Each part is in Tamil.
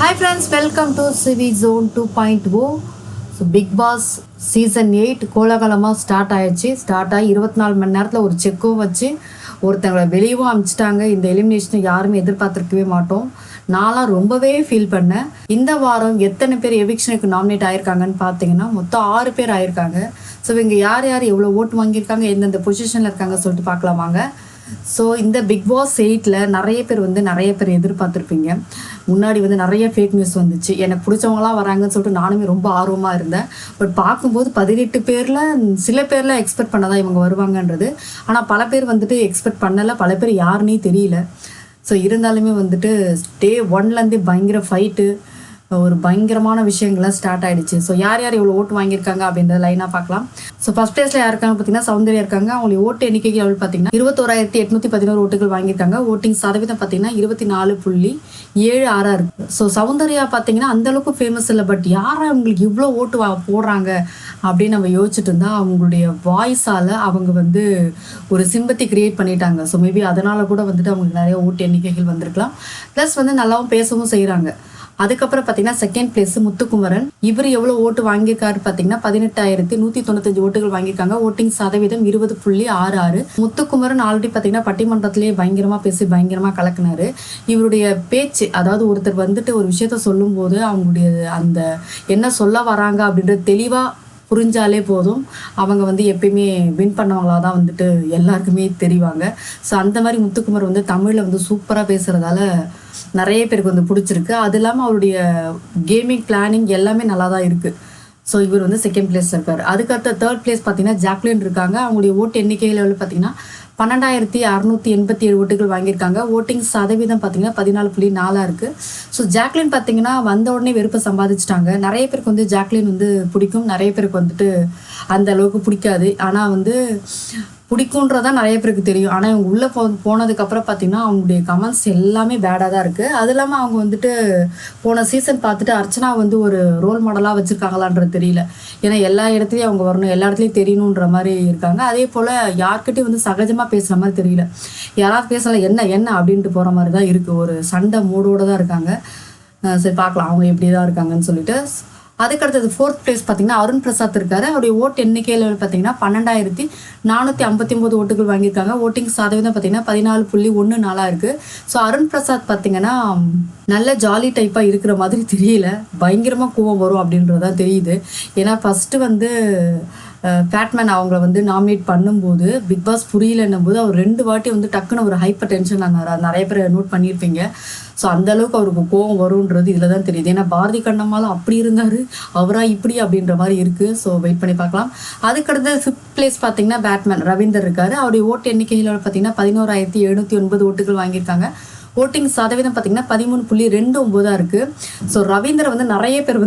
Hi friends, welcome to CV Zone 2.0. So Bigg Boss season 8 கோலாகலமாக ஸ்டார்ட் ஆகிடுச்சு. ஸ்டார்ட் ஆகி 24 மணி நேரத்தில் ஒரு செக்கும் வச்சு ஒருத்தங்களை வெளியவும் அனுப்பிச்சிட்டாங்க. இந்த எலிமினேஷனை யாருமே எதிர்பார்த்துருக்கவே மாட்டோம். நான்லாம் ரொம்பவே ஃபீல் பண்ணேன். இந்த வாரம் எத்தனை பேர் எவிக்ஷனுக்கு நாமினேட் ஆகியிருக்காங்கன்னு பார்த்தீங்கன்னா மொத்தம் 6 பேர் ஆகியிருக்காங்க. ஸோ இவங்க யார் யார் எவ்வளோ ஓட்டு வாங்கியிருக்காங்க, எந்தெந்த பொசிஷனில் இருக்காங்க சொல்லிட்டு பார்க்கலாம் வாங்க. ஸோ இந்த பிக் பாஸ் 8ல் நிறைய பேர் எதிர்பார்த்துருப்பீங்க. முன்னாடி நிறைய ஃபேக் நியூஸ் வந்துச்சு. எனக்கு பிடிச்சவங்களாம் வராங்கன்னு சொல்லிட்டு நானுமே ரொம்ப ஆர்வமாக இருந்தேன். பட் பார்க்கும்போது 18 பேரில் சில பேரில் எக்ஸ்பெக்ட் பண்ணதான் இவங்க வருவாங்கன்றது. ஆனால் பல பேர் எக்ஸ்பெக்ட் பண்ணலை. பல பேர் யாருன்னே தெரியல. ஸோ இருந்தாலுமே டே 1லேருந்தே பயங்கர ஃபைட்டு, ஒரு பயங்கரமான விஷயங்கள்லாம் ஸ்டார்ட் ஆகிடுச்சு. ஸோ யார் யார் இவ்வளோ ஓட்டு வாங்கியிருக்காங்க அப்படின்றத லைனாக பார்க்கலாம். ஸோ ஃபஸ்ட் பிளேஸில் யார் இருக்காங்க பார்த்தீங்கன்னா சௌந்தர்யா இருக்காங்க. அவங்களுடைய ஓட்டு எண்ணிக்கைக்கு எவ்வளோ பார்த்தீங்கன்னா 21,811 ஓட்டுகள் வாங்கியிருக்காங்க. ஓட்டிங் சதவீதம் பார்த்தீங்கன்னா 24.76 இருக்குது. ஸோ சௌந்தர்யா பார்த்தீங்கன்னா அந்தளவுக்கு ஃபேமஸ் இல்லை. பட் யாரை அவங்களுக்கு இவ்வளோ ஓட்டு போடுறாங்க அப்படின்னு நம்ம யோசிச்சுட்டு இருந்தால் அவங்களுடைய வாய்ஸால் அவங்க ஒரு சிம்பத்தி கிரியேட் பண்ணிட்டாங்க. ஸோ மேபி அதனால் கூட அவங்களுக்கு நிறைய ஓட்டு எண்ணிக்கைகள் வந்திருக்கலாம். ப்ளஸ் நல்லாவும் பேசவும் செய்கிறாங்க. அதுக்கப்புறம் பார்த்தீங்கன்னா செகண்ட் பிளேஸ் முத்துக்குமரன். இவர் எவ்வளோ ஓட்டு வாங்கியிருக்காரு பார்த்தீங்கன்னா 18,195 ஓட்டுகள் வாங்கியிருக்காங்க. ஓட்டிங் சதவீதம் 20.66. முத்துக்குமரன் ஆல்ரெடி பார்த்தீங்கன்னா பட்டிமன்றத்திலேயே பயங்கரமாக பேசி பயங்கரமாக கலக்குனாரு. இவருடைய பேச்சு, அதாவது ஒருத்தர் ஒரு விஷயத்த சொல்லும்போது அவங்களுடைய அந்த என்ன சொல்ல வராங்க அப்படின்றது தெளிவாக புரிஞ்சாலே போதும். அவங்க எப்பயுமே வின் பண்ணவங்களாக தான் எல்லாருக்குமே தெரிவாங்க. ஸோ அந்த மாதிரி முத்துக்குமர் தமிழில் சூப்பராக பேசுகிறதால நிறைய பேருக்கு பிடிச்சிருக்கு. அது இல்லாமல் அவருடைய கேமிங் பிளானிங் எல்லாமே நல்லா தான் இருக்குது. ஸோ இவர் செகண்ட் பிளேஸ் இருக்கார். அதுக்கடுத்த தேர்ட் பிளேஸ் பார்த்தீங்கன்னா ஜாக்லின் இருக்காங்க. அவங்களுடைய ஓட்டு எண்ணிக்கையில் பார்த்தீங்கன்னா 12,687 ஓட்டுகள் வாங்கியிருக்காங்க. ஓட்டிங் சதவீதம் பார்த்தீங்கன்னா 14.4 இருக்குது. ஸோ ஜாக்லின் பார்த்தீங்கன்னா வந்த உடனே வெறுப்பை சம்பாதிச்சிட்டாங்க. நிறைய பேருக்கு ஜாக்லின் பிடிக்கும், நிறைய பேருக்கு அந்த அளவுக்கு பிடிக்காது. ஆனால் பிடிக்குன்றதான் நிறைய பேருக்கு தெரியும். ஆனால் இவங்க உள்ளே போனதுக்கப்புறம் பார்த்தீங்கன்னா அவங்களுடைய கமெண்ட்ஸ் எல்லாமே பேடாக தான் இருக்குது. அது இல்லாமல் அவங்க போன சீசன் பார்த்துட்டு அர்ச்சனா ஒரு ரோல் மாடலாக வச்சுருக்காங்களான்றது தெரியல. ஏன்னா எல்லா இடத்துலையும் அவங்க வரணும், எல்லா இடத்துலையும் தெரியணுன்ற மாதிரி இருக்காங்க. அதே போல் யார்கிட்டையும் சகஜமாக பேசுகிற மாதிரி தெரியல. யாராவது பேசலாம் என்ன அப்படின்ட்டு போகிற மாதிரி தான் இருக்குது. ஒரு சண்டை மூடோடு தான் இருக்காங்க. சரி பார்க்கலாம் அவங்க எப்படி தான் இருக்காங்கன்னு சொல்லிட்டு. அதுக்கடுத்தது ஃபோர்த் பிளேஸ் பார்த்தீங்கன்னா அருண் பிரசாத் இருக்காரு. அவருடைய ஓட்டு எண்ணிக்கையில் பார்த்தீங்கன்னா 12,459 ஓட்டுகள் வாங்கியிருக்காங்க. ஓட்டிங் சதவீதம் பார்த்தீங்கன்னா 14.14 இருக்குது. ஸோ அருண் பிரசாத் பார்த்தீங்கன்னா நல்ல ஜாலி டைப்பாக இருக்கிற மாதிரி தெரியல. பயங்கரமாக கோவம் வரும் அப்படின்றதான் தெரியுது. ஏன்னா ஃபஸ்ட்டு பேட்மேன் அவங்கள நாமினேட் பண்ணும்போது பிக் பாஸ் புரியலன்னும் போது அவர் 2 வாட்டி டக்குன்னு ஒரு ஹைப்பர் டென்ஷன் ஆனார். நிறைய பேர் நோட் பண்ணியிருப்பீங்க. ஸோ அந்தளவுக்கு அவருக்கு கோவம் வரும்ன்றது இதில் தான் தெரியுது. ஏன்னா பாரதி கண்ணம்மாலும் அப்படி இருந்தார், அவராக இப்படி அப்படின்ற மாதிரி இருக்குது. ஸோ வெயிட் பண்ணி பார்க்கலாம். அதுக்கடுத்து ஃபிஃப்த் பிளேஸ் பார்த்தீங்கன்னா பேட்மேன் ரவீந்தர் இருக்கார். அவருடைய ஓட்டு எண்ணிக்கையில் பார்த்தீங்கன்னா 11,709 ஓட்டுகள் வாங்கியிருக்காங்க. ஓட்டிங் சதவீதம் பார்த்தீங்கன்னா 13.29 இருக்குது. ஸோ ரவீந்தரை நிறைய பேர்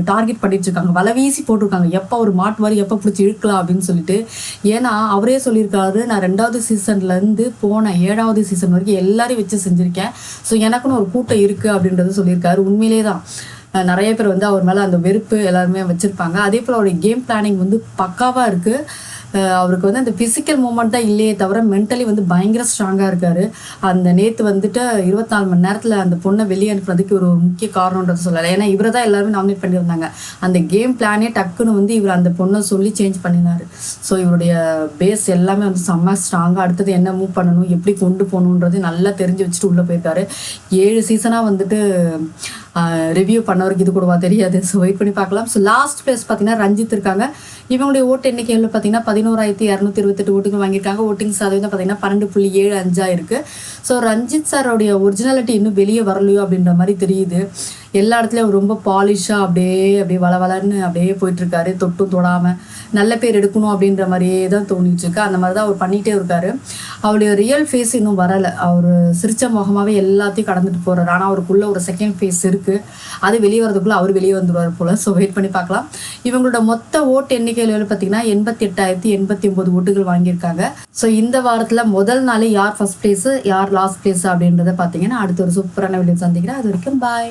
டார்கெட் பண்ணிட்டு இருக்காங்க, வலை வீசி போட்டிருக்காங்க. எப்போ ஒரு மாட்டுவாரி எப்போ பிடிச்சி இழுக்கலாம் அப்படின்னு சொல்லிட்டு. ஏன்னா அவரே சொல்லியிருக்காரு, நான் 2வது சீசன்லேருந்து போன 7வது சீசன் வரைக்கும் எல்லாரையும் வச்சு செஞ்சுருக்கேன். ஸோ எனக்குன்னு ஒரு கூட்டம் இருக்குது அப்படின்றது சொல்லியிருக்காரு. உண்மையிலே தான் நிறைய பேர் அவர் மேலே அந்த வெறுப்பு எல்லாருமே வச்சுருப்பாங்க. அதே போல் அவருடைய கேம் பிளானிங் பக்காவாக இருக்குது. அவருக்கு அந்த ஃபிசிக்கல் மூமெண்ட் தான் இல்லையே தவிர மென்டலி பயங்கர ஸ்ட்ராங்காக இருக்கார். அந்த நேற்று 24 மணி நேரத்தில் அந்த பொண்ணை வெளியே அனுப்புறதுக்கு ஒரு முக்கிய காரணன்றது சொல்லலை. ஏன்னா இவரை தான் எல்லாருமே நாமினேட் பண்ணியிருந்தாங்க. அந்த கேம் பிளானே டக்குன்னு இவர் அந்த பொண்ணை சொல்லி சேஞ்ச் பண்ணினார். ஸோ இவருடைய பேஸ் எல்லாமே செம்ம ஸ்ட்ராங்காக அடுத்தது என்ன மூவ் பண்ணணும், எப்படி கொண்டு போகணுன்றது நல்லா தெரிஞ்சு வச்சுட்டு உள்ளே போயிருக்காரு. 7 சீசனாக ரிவ்யூ பண்ணவருக்கு இது கூடவா தெரியாது. ஸோ வெயிட் பண்ணி பார்க்கலாம். ஸோ லாஸ்ட் பிளேஸ் பார்த்தீங்கன்னா ரஞ்சித் இருக்காங்க. இவங்களுடைய ஓட்டு எண்ணிக்கையில் பார்த்தீங்கன்னா 11,228 ஓட்டுகள் வாங்கியிருக்காங்க. ஓட்டிங் சதவீதம் பார்த்தீங்கன்னா 12.75 இருக்குது. ஸோ ரஞ்சித் சாரோடைய ஒரிஜினாலிட்டி இன்னும் வெளியே வரலையோ அப்படின்ற மாதிரி தெரியுது. எல்லா இடத்துலையும் ரொம்ப பாலிஷாக அப்படியே வளன்னு அப்படியே போயிட்டுருக்காரு. தொட்டும் தொடாமல் நல்ல பேர் எடுக்கணும் அப்படின்ற மாதிரியே தான் தோணிட்டுருக்கு. அந்த மாதிரி தான் அவர் பண்ணிகிட்டே இருக்காரு. அவருடைய ரியல் ஃபேஸ் இன்னும் வரலை. அவர் சிரிச்ச முகமாகவே எல்லாத்தையும் கடந்துட்டு போகிறார். ஆனால் அவருக்குள்ளே ஒரு செகண்ட் ஃபேஸ் இருக்குது. அது வெளியே வரதுக்குள்ளே அவர் வெளியே வந்துடுவார் போல். ஸோ வெயிட் பண்ணி பார்க்கலாம். இவங்களோட மொத்த ஓட்டு எண்ணிக்கையில் பார்த்தீங்கன்னா 88,089 ஓட்டுகள் வாங்கியிருக்காங்க. ஸோ இந்த வாரத்தில் முதல் நாளே யார் ஃபர்ஸ்ட் பிளேஸு யார் லாஸ்ட் பிளேஸு அப்படின்றத பார்த்தீங்கன்னா அடுத்த ஒரு சூப்பரான வீடியோ சந்திக்கிறேன். அது வரைக்கும் பாய்.